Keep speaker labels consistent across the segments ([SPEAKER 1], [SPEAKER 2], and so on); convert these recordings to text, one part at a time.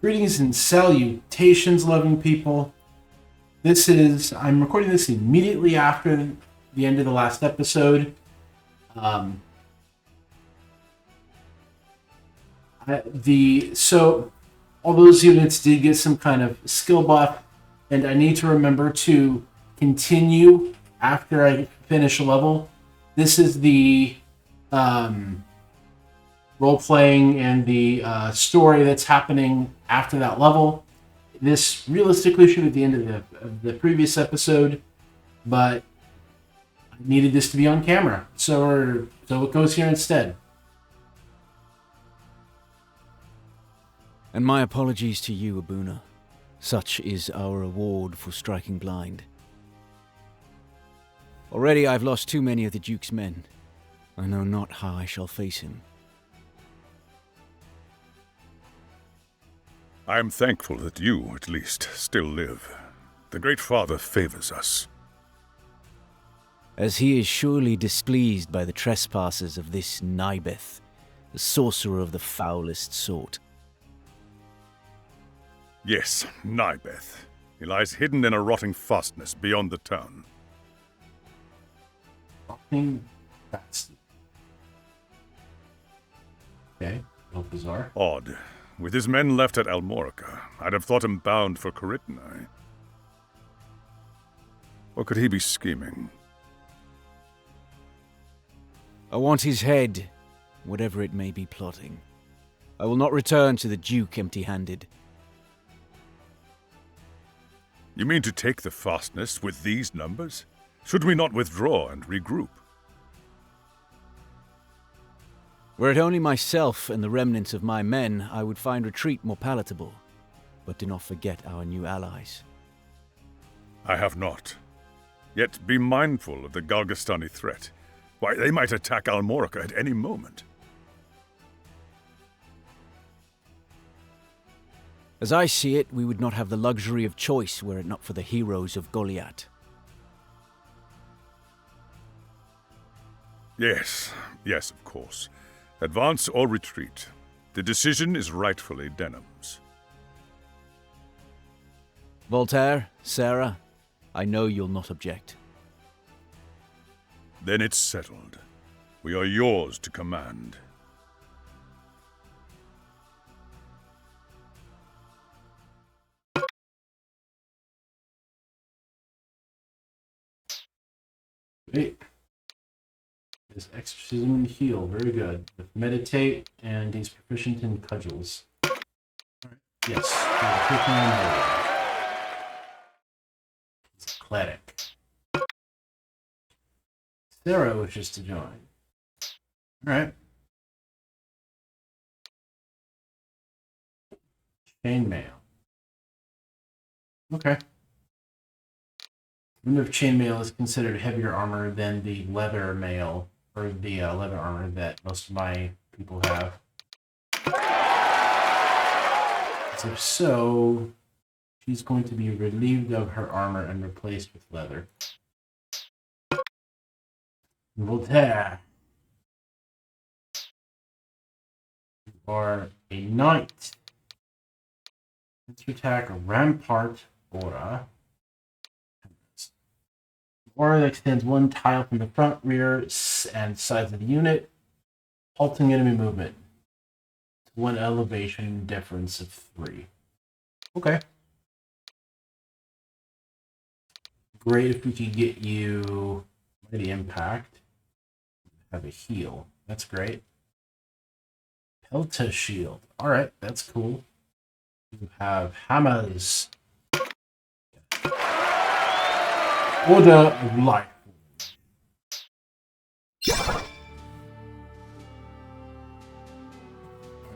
[SPEAKER 1] Greetings and salutations, loving people. I'm recording this immediately after the end of the last episode. So all those units did get some kind of skill buff, and I need to remember to continue after I finish a level. This is the role-playing and the story that's happening after that level. This realistically should be at the end of the previous episode, but I needed this to be on camera, so it goes here instead.
[SPEAKER 2] And my apologies to you, Abuna. Such is our reward for striking blind. Already I've lost too many of the Duke's men. I know not how I shall face him.
[SPEAKER 3] I am thankful that you, at least, still live. The Great Father favors us.
[SPEAKER 2] As he is surely displeased by the trespasses of this Nibeth, the sorcerer of the foulest sort.
[SPEAKER 3] Yes, Nibeth. He lies hidden in a rotting fastness beyond the town.
[SPEAKER 1] Rotting fastness. Okay, a little bizarre.
[SPEAKER 3] Odd. With his men left at Almorica, I'd have thought him bound for Caritini. Or could he be scheming?
[SPEAKER 2] I want his head, whatever it may be plotting. I will not return to the Duke empty-handed.
[SPEAKER 3] You mean to take the fastness with these numbers? Should we not withdraw and regroup?
[SPEAKER 2] Were it only myself and the remnants of my men, I would find retreat more palatable. But do not forget our new allies.
[SPEAKER 3] I have not. Yet be mindful of the Galgastani threat. Why, they might attack Almorica at any moment.
[SPEAKER 2] As I see it, we would not have the luxury of choice were it not for the heroes of Goliath.
[SPEAKER 3] Yes, of course. Advance or retreat. The decision is rightfully Denham's.
[SPEAKER 2] Voltaire, Sarah, I know you'll not object.
[SPEAKER 3] Then it's settled. We are yours to command.
[SPEAKER 1] Great. Is exorcism and heal, very good. With meditate, and he's proficient in cudgels. Alright. Yes, taking on board. He's a cleric. Sarah wishes to join. Alright. Chainmail. Okay. Even if chainmail is considered heavier armor than the leather mail, or the leather armor that most of my people have. So, she's going to be relieved of her armor and replaced with leather. Voltaire. You are a knight. Let's attack a rampart aura. Aura that extends one tile from the front, rear, and sides of the unit, halting enemy movement. One elevation difference of 3. Okay. Great if we could get you the impact. Have a heal. That's great. Pelta shield. Alright, that's cool. You have hammers. Order of life.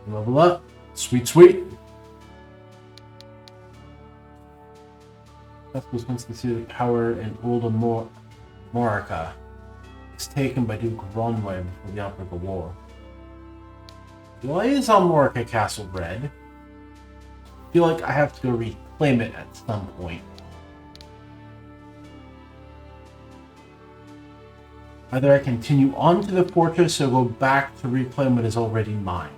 [SPEAKER 1] Level up. Sweet, sweet. That was once considered power in old Morica. It's taken by Duke Ronway before the outbreak of war. Why is Almorica Castle red? I feel like I have to go reclaim it at some point. Either I continue on to the fortress or go back to reclaim what is already mine.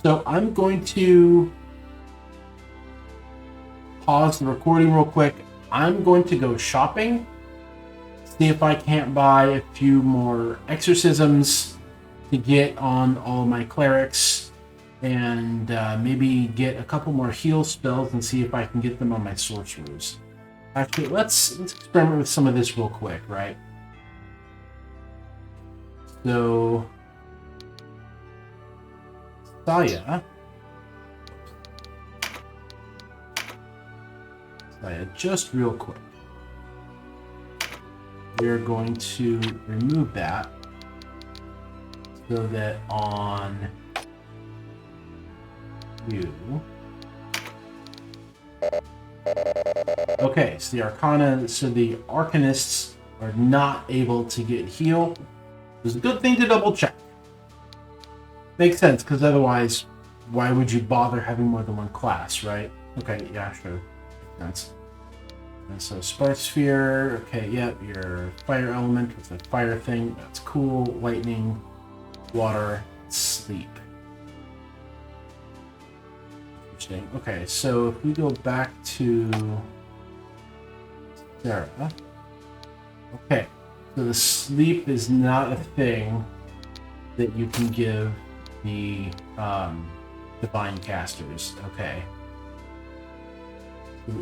[SPEAKER 1] So I'm going to pause the recording real quick. I'm going to go shopping, see if I can't buy a few more exorcisms to get on all my clerics, and maybe get a couple more heal spells and see if I can get them on my sorcerers. Actually, let's experiment with some of this real quick, right? So, Saya, just real quick, we're going to remove that so that on you. Okay, so the Arcanists are not able to get heal. It's a good thing to double check. Makes sense, because otherwise, why would you bother having more than one class, right? Okay, yeah, sure. Makes sense. And so Spark Sphere, okay, yep, your fire element with the fire thing, that's cool. Lightning, water, sleep. Interesting. Okay, so if we go back to Sarah. Okay, so the sleep is not a thing that you can give the divine casters. Okay.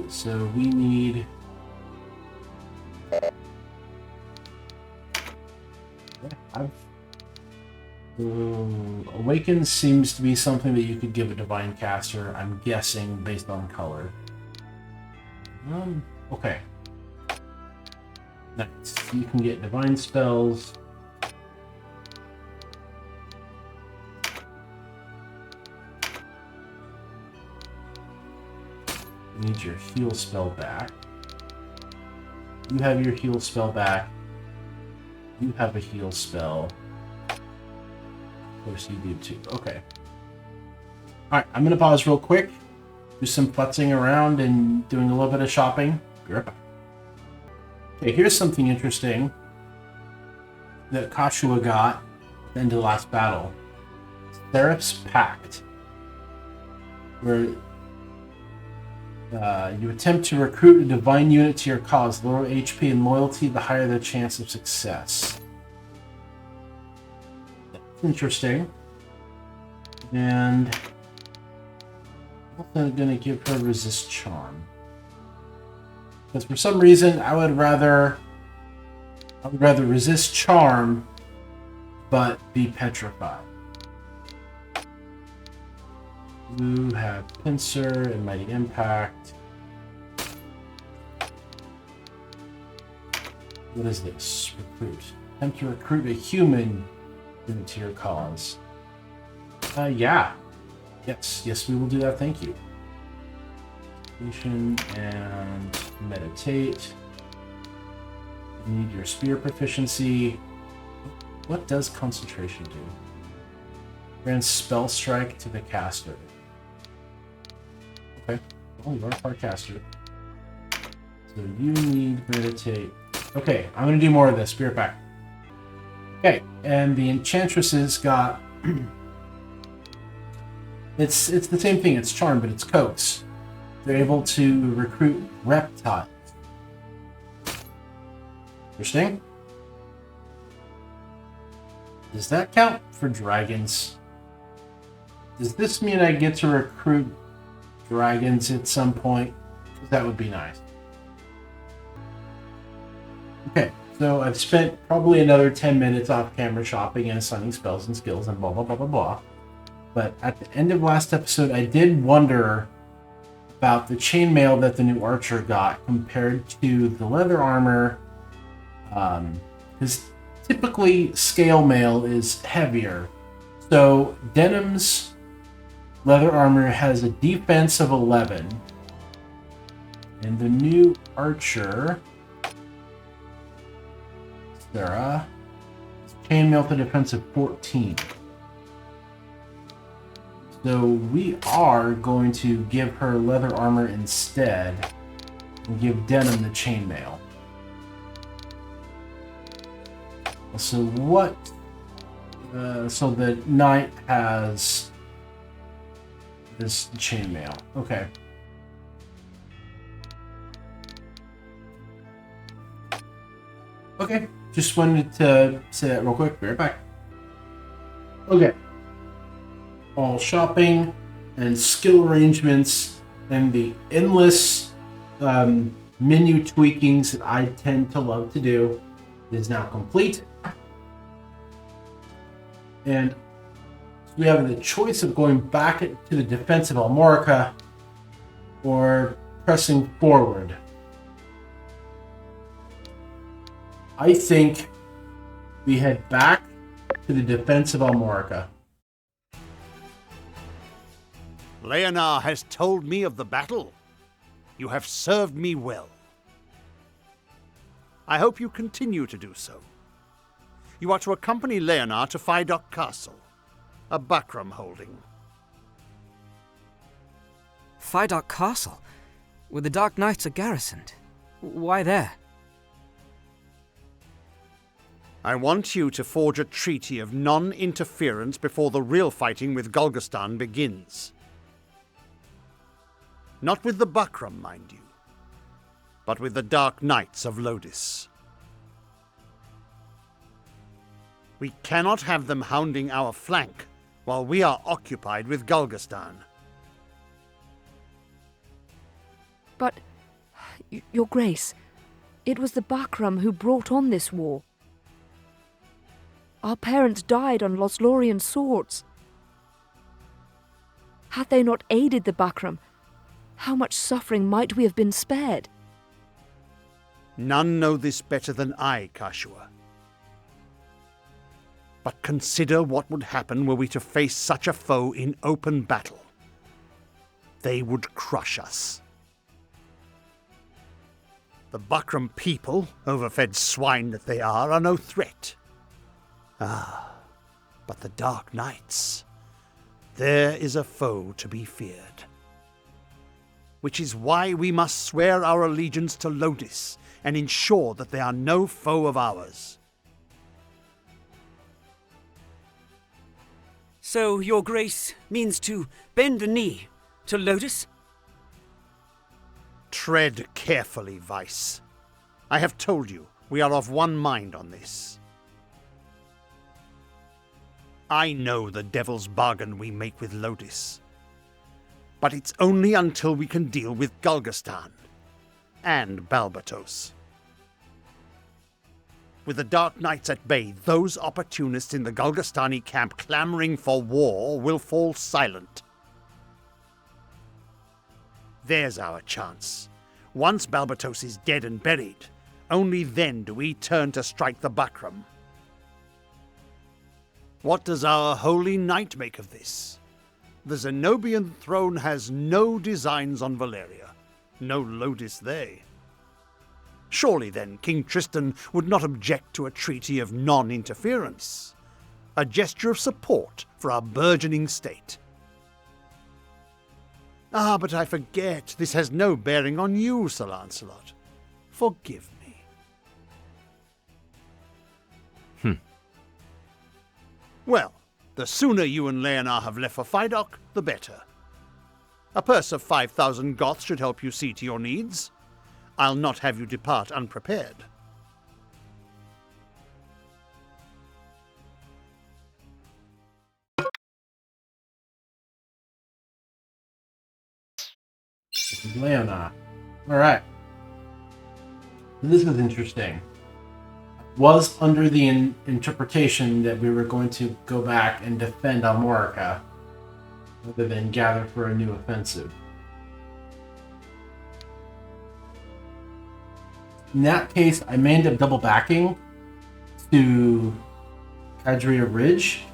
[SPEAKER 1] So we need... Awaken seems to be something that you could give a divine caster, I'm guessing, based on color. Okay. Nice. You can get divine spells. You need your heal spell back. You have your heal spell back. You have a heal spell. Of course you do too. Okay. Alright, I'm gonna pause real quick. Do some putzing around and doing a little bit of shopping. Be right back. Okay, here's something interesting that Kashua got at the end of the last battle. Seraph's Pact. Where you attempt to recruit a divine unit to your cause. The lower HP and loyalty, the higher the chance of success. That's interesting. And I'm also going to give her Resist Charm. Because for some reason, I would rather resist Charm, but be petrified. You have Pincer and Mighty Impact. What is this? Recruit. Attempt to recruit a human into your cause. Yeah. Yes, we will do that. Thank you. And meditate. You need your spear proficiency. What does concentration do? Grants spell strike to the caster. Okay. Well, you are a hard caster. So you need meditate. Okay, I'm gonna do more of this. Spirit back. Okay, and the enchantresses got. It's the same thing. It's charm, but it's coax. They're able to recruit reptiles. Interesting. Does that count for dragons? Does this mean I get to recruit dragons at some point? That would be nice. Okay, so I've spent probably another 10 minutes off camera shopping and assigning spells and skills and blah blah blah blah blah. But at the end of last episode, I did wonder about the chainmail that the new archer got compared to the leather armor. Because typically scale mail is heavier. So Denim's leather armor has a defense of 11. And the new archer, Sarah, chainmail to defense of 14. So we are going to give her leather armor instead and give Denim the chainmail. So what? So the knight has this chainmail. Okay. Okay, just wanted to say that real quick. Be right back. Okay. All shopping and skill arrangements and the endless menu tweakings that I tend to love to do is now complete. And we have the choice of going back to the defense of Almorica or pressing forward. I think we head back to the defense of Almorica.
[SPEAKER 4] Leonard has told me of the battle. You have served me well. I hope you continue to do so. You are to accompany Leonard to Fidok Castle, a Bakram holding.
[SPEAKER 5] Fidok Castle? Where the Dark Knights are garrisoned? Why there?
[SPEAKER 4] I want you to forge a treaty of non-interference before the real fighting with Golgastan begins. Not with the Bakram, mind you, but with the Dark Knights of Lodis. We cannot have them hounding our flank while we are occupied with Golgastan.
[SPEAKER 6] But, Your Grace, it was the Bakram who brought on this war. Our parents died on Loslorian swords. Had they not aided the Bakram, how much suffering might we have been spared?
[SPEAKER 4] None know this better than I, Kashua. But consider what would happen were we to face such a foe in open battle. They would crush us. The Bakram people, overfed swine that they are no threat. But the Dark Knights, there is a foe to be feared. Which is why we must swear our allegiance to Lodis and ensure that they are no foe of ours.
[SPEAKER 5] So, Your Grace means to bend the knee to Lotus?
[SPEAKER 4] Tread carefully, Vice. I have told you, we are of one mind on this. I know the devil's bargain we make with Lodis. But it's only until we can deal with Golgastan and Balbatos. With the Dark Knights at bay, those opportunists in the Golgastani camp clamoring for war will fall silent. There's our chance. Once Balbatos is dead and buried, only then do we turn to strike the Bakram. What does our holy knight make of this? The Zenobian throne has no designs on Valeria. No Lodis they. Surely then King Tristan would not object to a treaty of non-interference. A gesture of support for our burgeoning state. But I forget, this has no bearing on you, Sir Lancelot. Forgive me. Well, the sooner you and Leonard have left for Fidok, the better. A purse of 5,000 Goths should help you see to your needs. I'll not have you depart unprepared.
[SPEAKER 1] Leonard. Alright. This is interesting. Was under the interpretation that we were going to go back and defend Almorica rather than gather for a new offensive. In that case, I may end up double backing to Qadriga Ridge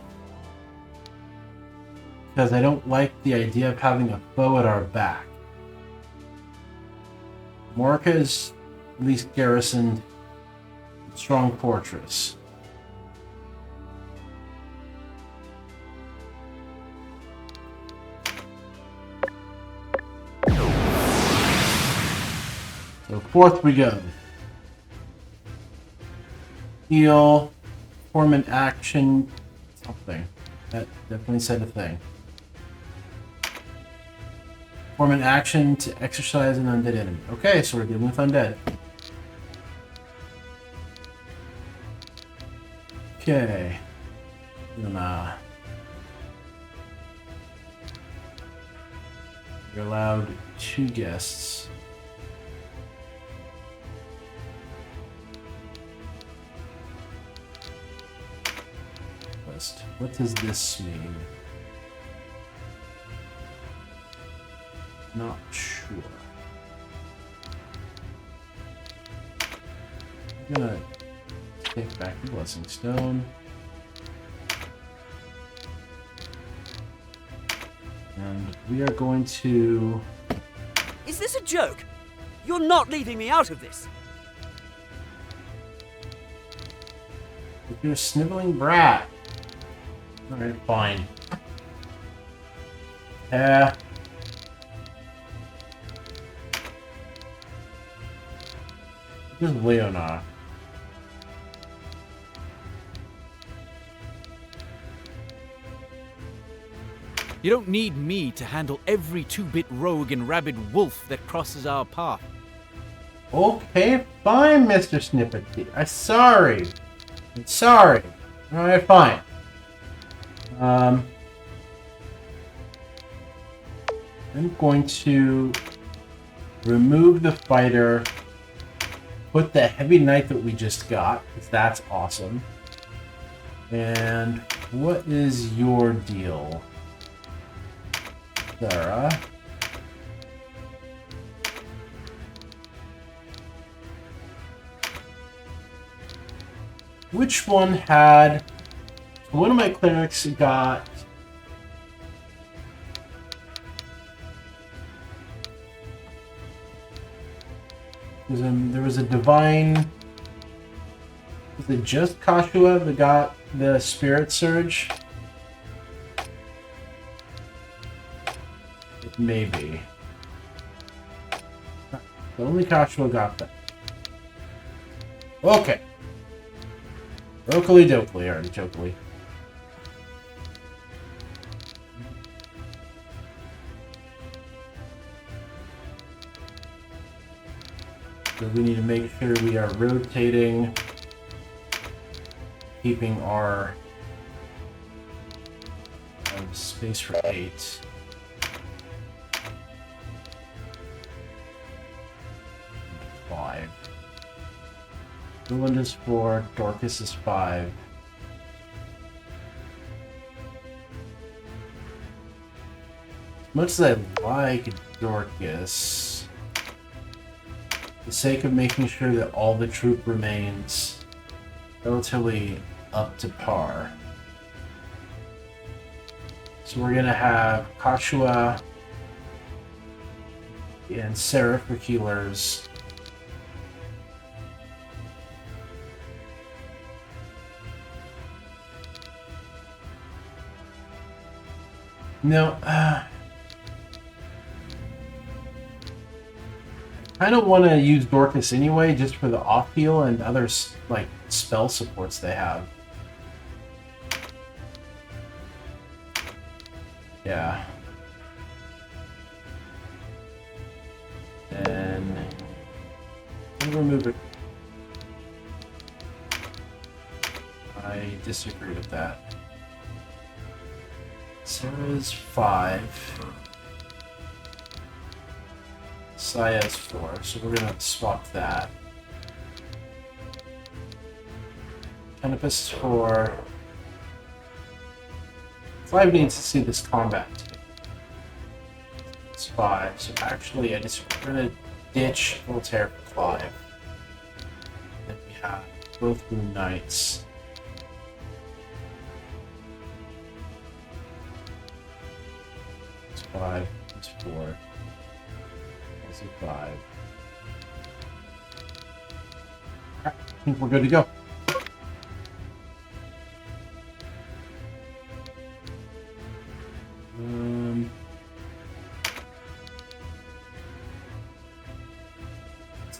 [SPEAKER 1] because I don't like the idea of having a foe at our back. Almorica is at least garrisoned a strong fortress. So forth we go. Heal, form an action, something. That definitely said a thing. Perform an action to exercise an undead enemy. Okay, so we're dealing with undead. Okay. You're allowed 2 guests. What does this mean? Not sure. I'm gonna take back the Blessing Stone. And we are going to...
[SPEAKER 7] Is this a joke? You're not leaving me out of this.
[SPEAKER 1] You're a sniveling brat. Alright, fine. This is Leona.
[SPEAKER 2] You don't need me to handle every 2-bit rogue and rabid wolf that crosses our path.
[SPEAKER 1] Okay, fine, Mr. Snippet. I'm sorry. I'm sorry. Alright, fine. I'm going to remove the fighter, put the heavy knight that we just got, because that's awesome. And what is your deal, Sarah? Which one had... One of my clerics got... There was a divine... Was it just Kashua that got the Spirit Surge? Maybe. Only Kashua got that. Okay. Okily dokily, artichokely. So we need to make sure we are rotating, keeping our space for 8. Roland is 4, Dorcas is 5. As much as I like Dorcas, for the sake of making sure that all the troop remains relatively up to par. So we're gonna have Kashua and Sarah for healers. No, I kind of want to use Dorcas anyway, just for the off heal and other like spell supports they have. Yeah. And I'll remove it. I disagree with that. Sarah's 5. Saya's 4, so we're gonna swap that. Canopus is 4. 5 needs to see this combat too. It's 5, so actually we're gonna ditch Voltaire for 5. Then we have both Moon Knights. It's 5, it's 4. It's 5. I think we're good to go.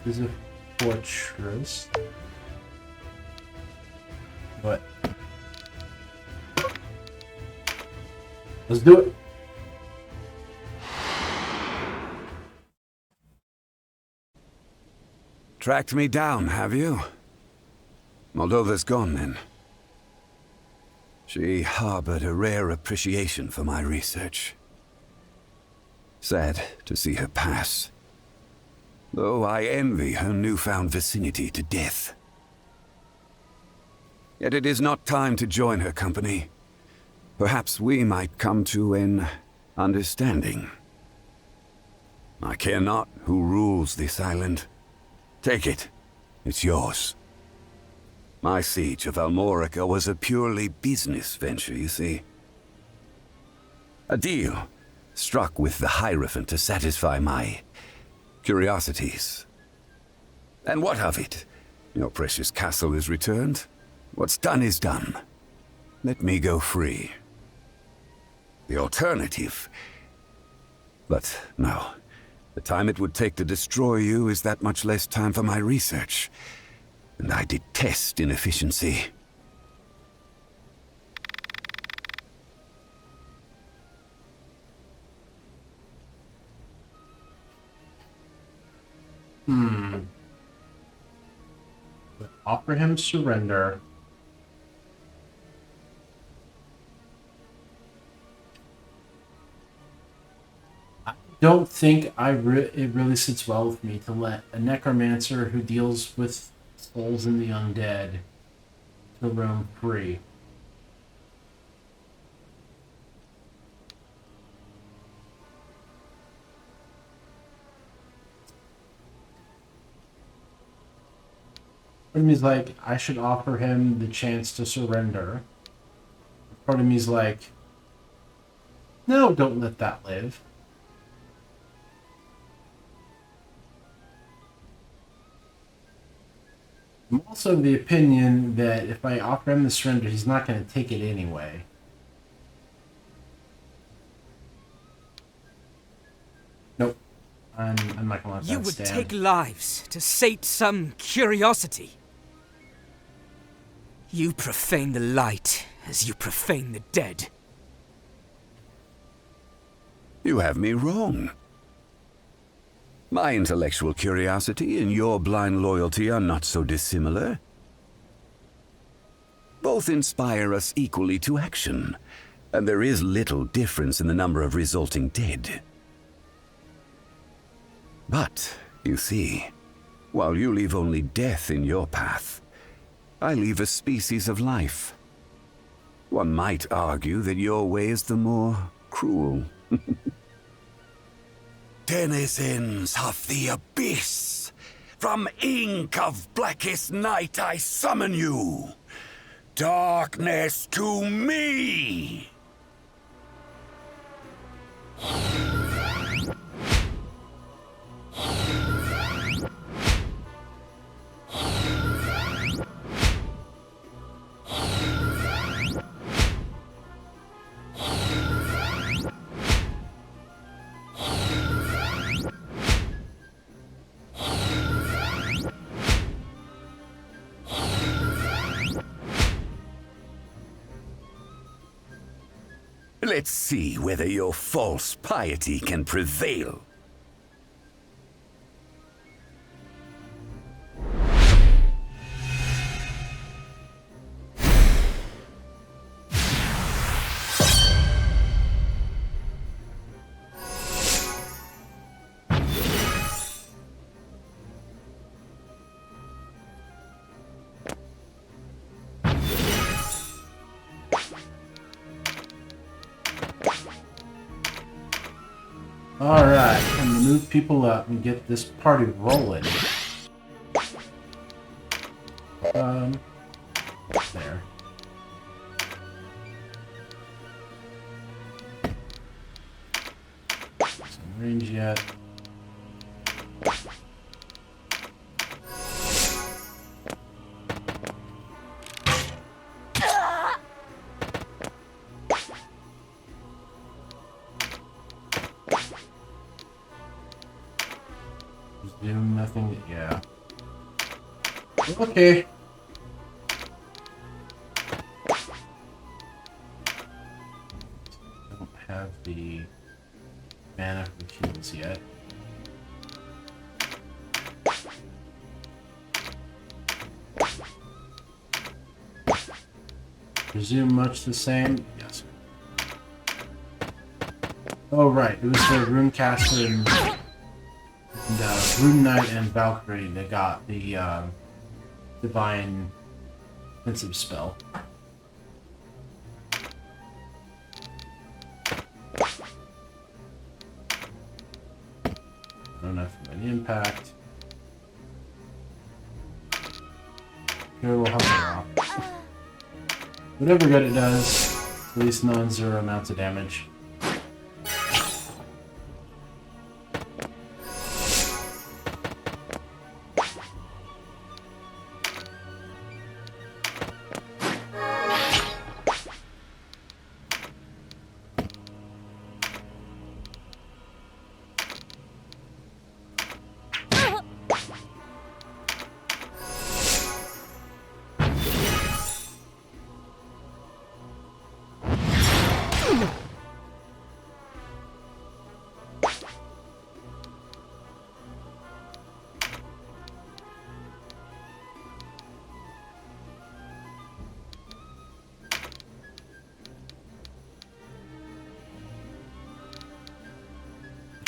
[SPEAKER 1] This is a fortress. What? Let's do it.
[SPEAKER 8] Tracked me down, have you? Moldova's gone, then. She harbored a rare appreciation for my research. Sad to see her pass. Though I envy her newfound vicinity to death. Yet it is not time to join her company. Perhaps we might come to an understanding. I care not who rules this island. Take it. It's yours. My siege of Almorica was a purely business venture, you see. A deal struck with the Hierophant to satisfy my curiosities. And what of it? Your precious castle is returned. What's done is done. Let me go free. The alternative... But no. The time it would take to destroy you is that much less time for my research. And I detest inefficiency.
[SPEAKER 1] But offer him surrender. I don't think it really sits well with me to let a necromancer who deals with souls and the undead to roam free. Part of me is like, I should offer him the chance to surrender. Part of me is like, no, don't let that live. I'm also of the opinion that if I offer him the surrender, he's not going to take it anyway. Nope. I'm not going to let that stand.
[SPEAKER 5] You would take lives to sate some curiosity. You profane the light as you profane the dead.
[SPEAKER 8] You have me wrong. My intellectual curiosity and your blind loyalty are not so dissimilar. Both inspire us equally to action, and there is little difference in the number of resulting dead. But, you see, while you leave only death in your path, I leave a species of life. One might argue that your way is the more cruel. Denizens of the Abyss, from ink of blackest night I summon you. Darkness to me! Let's see whether your false piety can prevail.
[SPEAKER 1] Alright, time to move people up and get this party rolling. There. Some range yet. Zoom, nothing, yeah. Okay. Don't have the mana for heals yet. Presume much the same? Yes. Oh, right. It was the Runecaster and Rune Knight and Valkyrie that got the Divine Offensive spell. Not enough for an impact. Here we'll help her out. Whatever good it does, at least non-zero amounts of damage.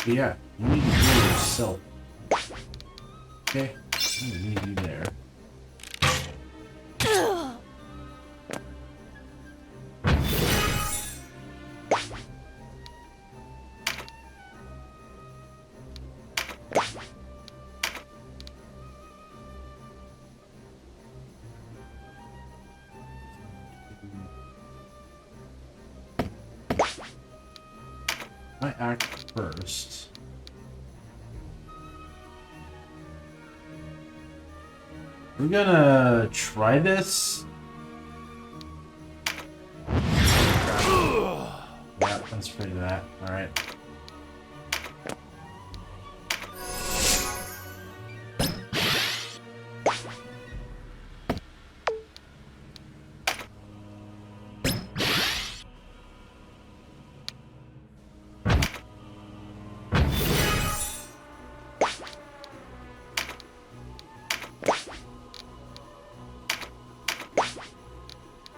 [SPEAKER 1] But yeah, you need to heal yourself. Okay? I don't need you there. I act first. We're gonna try this. Yeah, let's try that. Alright.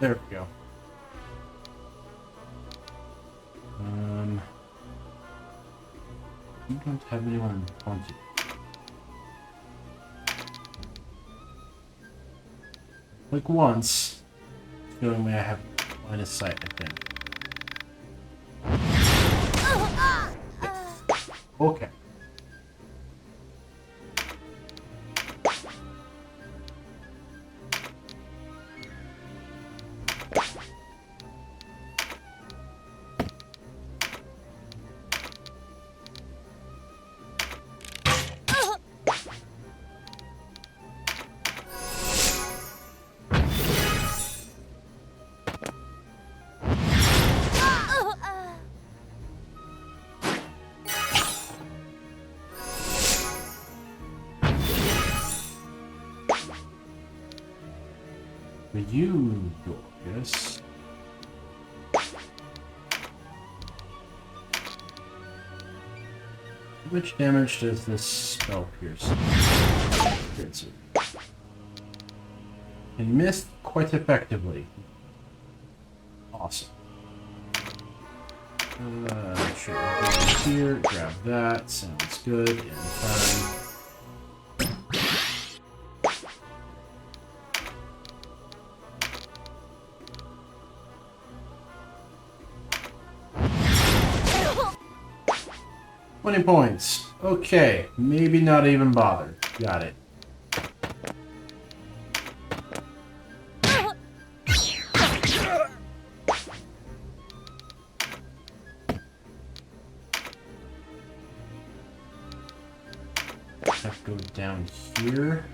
[SPEAKER 1] There we go. You don't have anyone wanted. Like once. The only way I have line of sight, I think. Okay. For you, Dorcas. How much damage does this spell pierce? Pierce it. And missed quite effectively. Awesome. Sure, go here, grab that, sounds good, in time. 20 points. Okay, maybe not even bother. Got it. Have to go down here.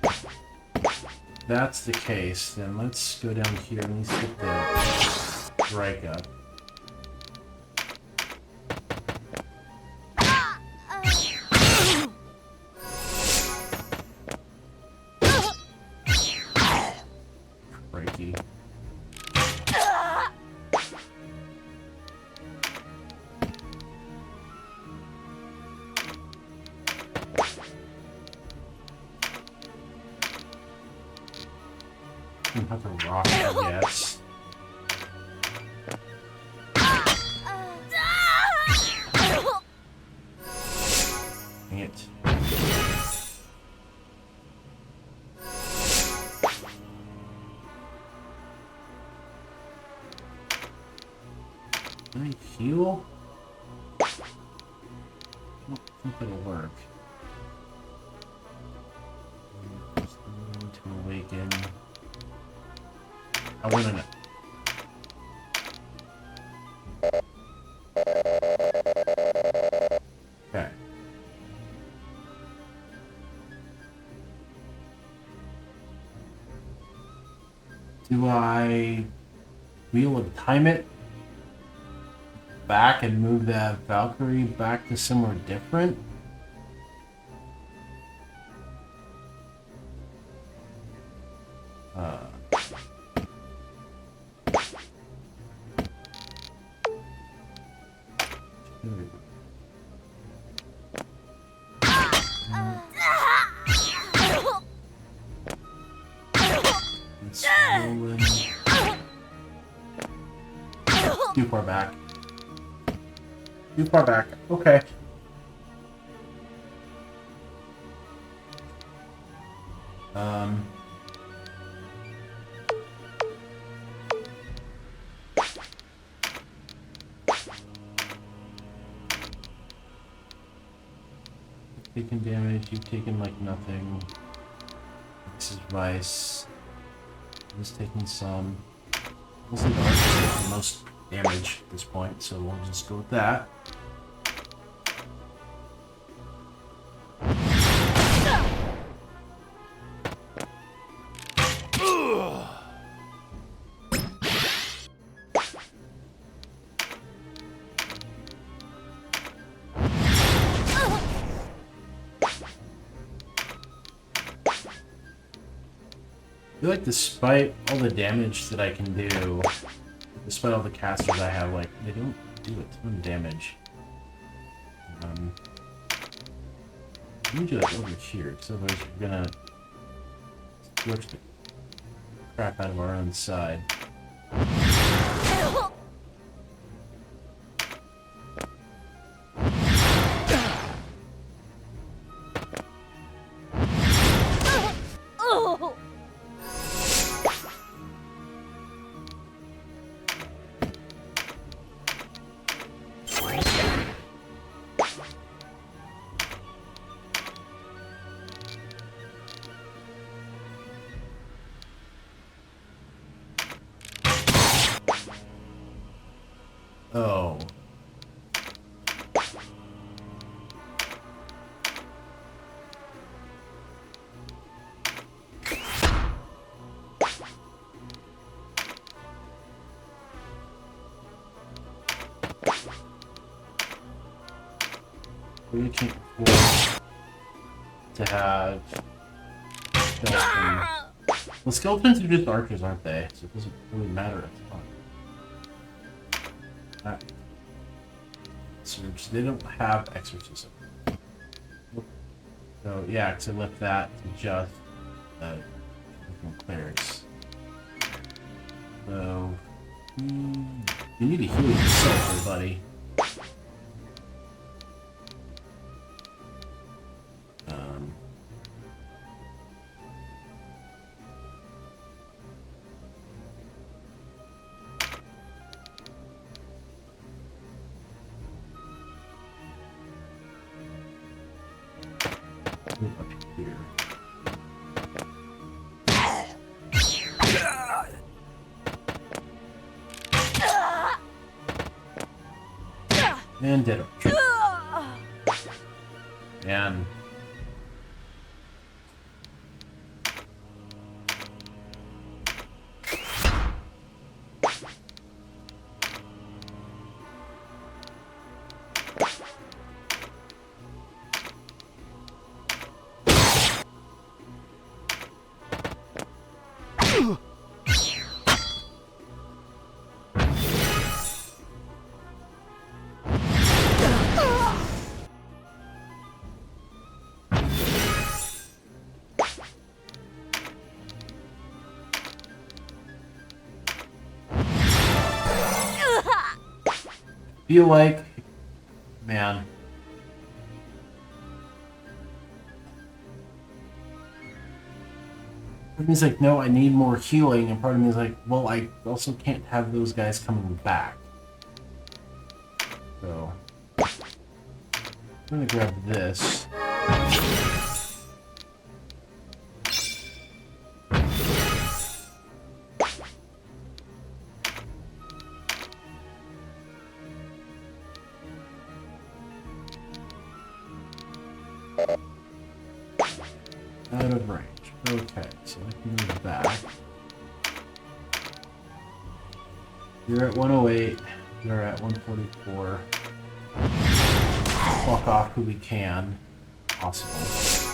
[SPEAKER 1] If that's the case, then let's go down here and let's get the strike up. Crikey. have to rock it, I guess. Dang it. Can I heal? I don't think it'll work. Just need to awaken. I want to know. Okay. Do I be able to time it back and move that Valkyrie back to somewhere different? It's rolling. Too far back. Too far back. Okay. Taking damage, you've taken like nothing. This is Vice. This taking some. This is the most damage at this point, so we'll just go with that. I feel like despite all the damage that I can do, despite all the casters I have, like, they don't do a ton of damage. Let me do that over here, because otherwise you're gonna scorch the crap out of our own side. Oh. We can't afford to have skeletons. Well, skeletons are just archers, aren't they? So it doesn't really matter a ton. Surge. They don't have exorcism. So yeah, to lift that to just clerics. So you need to heal yourself, buddy. Up here. And ditto. And feel like, man. Part of me is like, no, I need more healing, and part of me is like, well, I also can't have those guys coming back. So, I'm gonna grab this. Out of range. Okay, so I can move back. You're at 108. You're at 144. Fuck off who we can. Possible.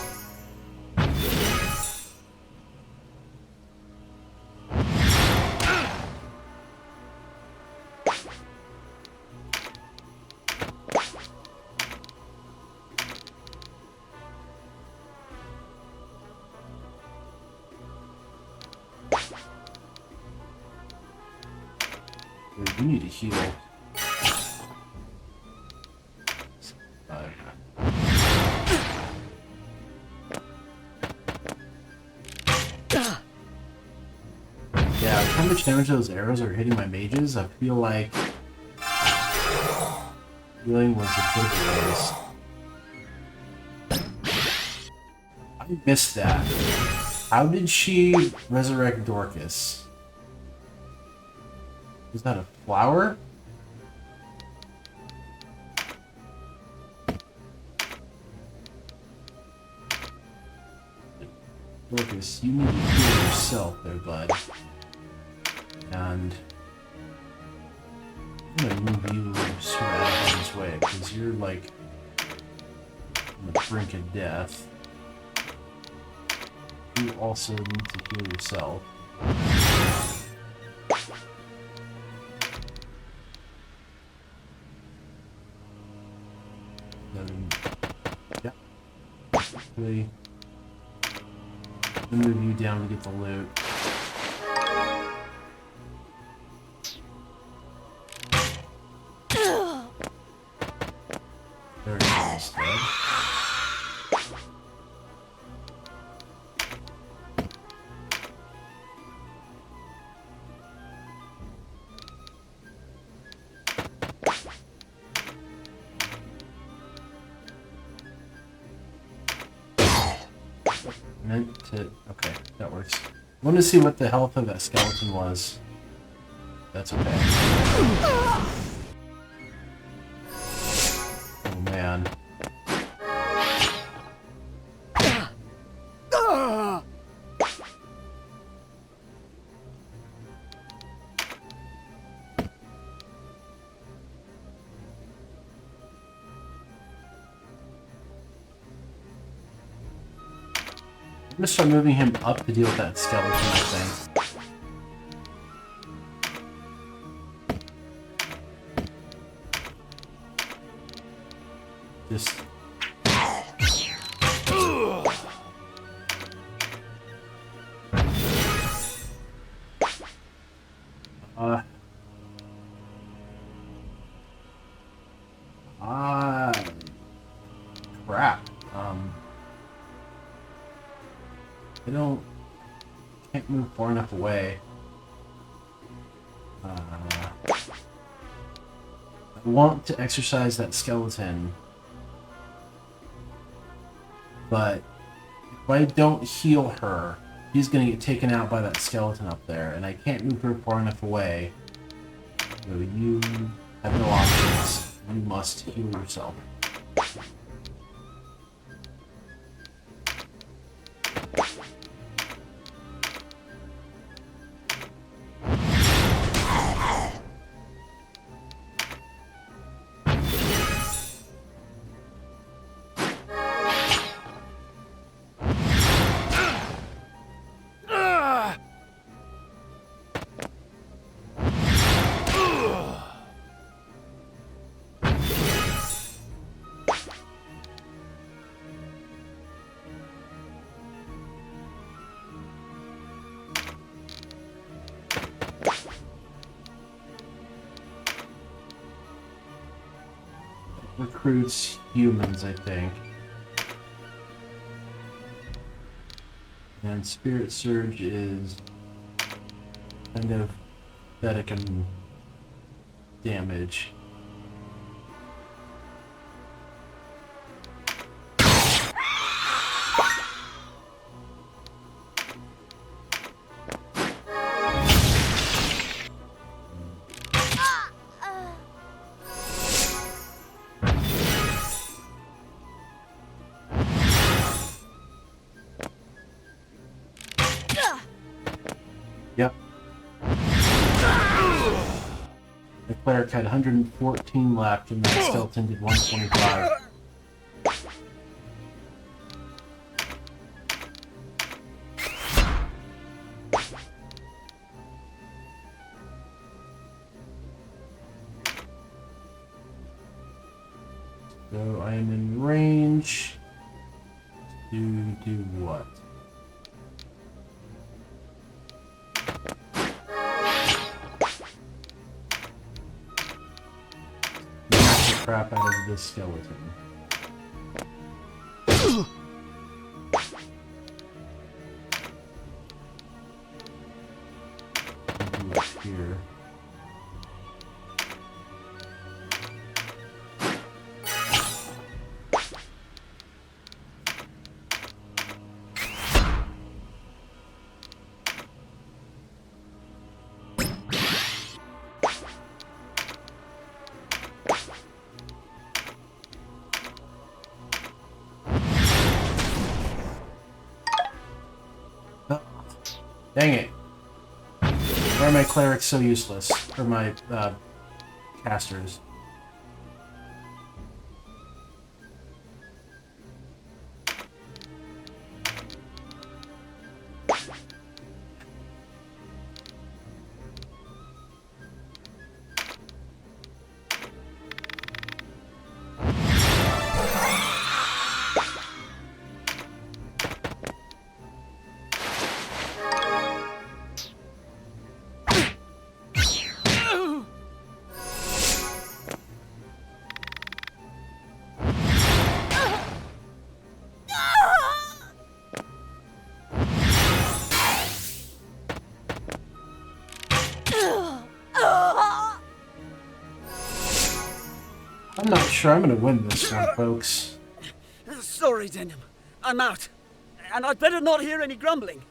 [SPEAKER 1] You need to heal. Yeah, how much damage those arrows are hitting my mages? I feel like healing was a bit of a waste. I missed that. How did she resurrect Dorcas? Is that a flower? Dorcas, you need to heal yourself there, bud. And I'm gonna move you sort of out of this way, because you're like on the brink of death. You also need to heal yourself. Yeah. Hopefully, I'll move you down to get the loot. There it is instead. Meant to... Okay, that works. I wanted to see what the health of that skeleton was. That's okay. Oh man. I'm gonna start moving him up to deal with that skeleton, I think. Just... Crap. Can't move far enough away. I want to exercise that skeleton, but if I don't heal her, she's gonna get taken out by that skeleton up there, and I can't move her far enough away. So you have no options. You must heal yourself. recruits humans, I think. And Spirit Surge is kind of pathetic in damage. Yep. The cleric had 114 left, and that skeleton did 125. So I am in range to do what? Crap out of this skeleton. Do it here. Dang it. Why are my clerics so useless? Or my, casters? I'm not sure I'm gonna win this one, folks.
[SPEAKER 7] Sorry, Denim. I'm out. And I'd better not hear any grumbling.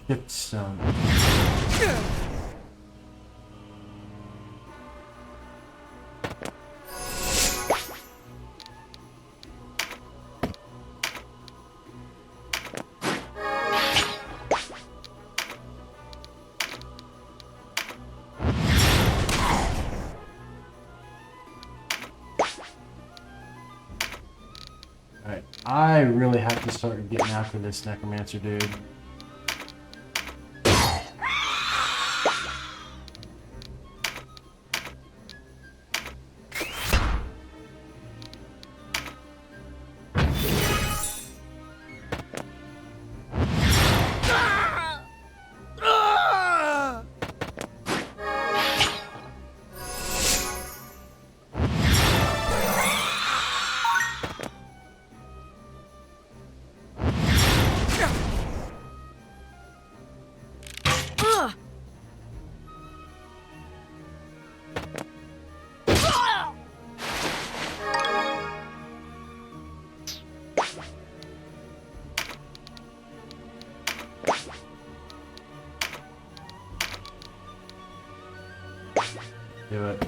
[SPEAKER 1] Shift stone. Alright, I really have to start getting after this necromancer dude. Do it.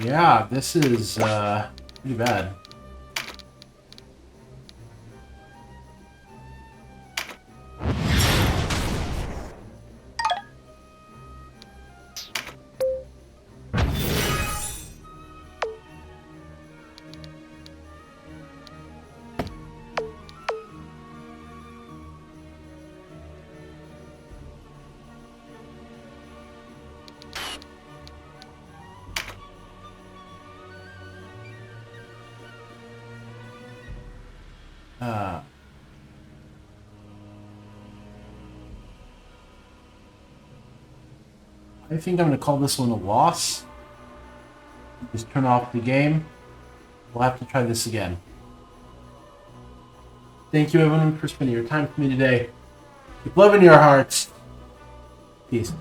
[SPEAKER 1] Yeah, this is pretty bad. I think I'm going to call this one a loss. Just turn off the game. We'll have to try this again. Thank you everyone for spending your time with me today. Keep love in your hearts. Peace.